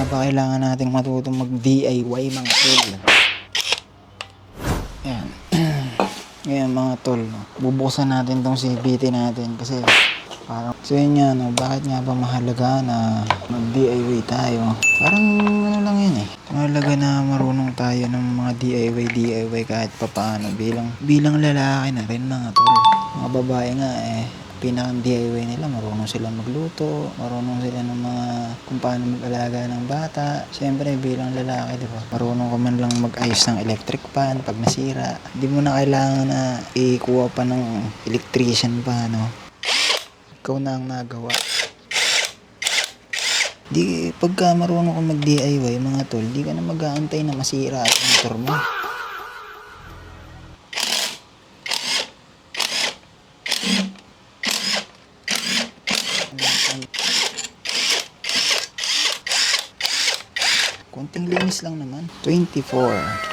nga ba kailangan nating matutong mag-DIY mga tol? Ayan. Ngayon mga tol, bubuksan natin tong CVT natin kasi parang so yun nga, no, bakit nga ba mahalaga na mag-DIY tayo? Parang ano lang yun eh. Mahalaga na marunong tayo ng mga DIY kahit papaano bilang lalaki na rin mga tol. Mga babae nga eh, pinakang DIY nila, marunong sila magluto, marunong sila ng mga kung paano mag-alaga ng bata. Siyempre bilang lalaki, di ba? Marunong ka man lang mag-ayos ng electric fan pag nasira. Hindi mo na kailangan na ikuha pa ng electrician pa, no? Ikaw na ang nagawa. Di, pagka marunong ka mag-DIY, mga tol, di ka na mag-aantay na masira ang motor mo. Konting linis lang naman. 24.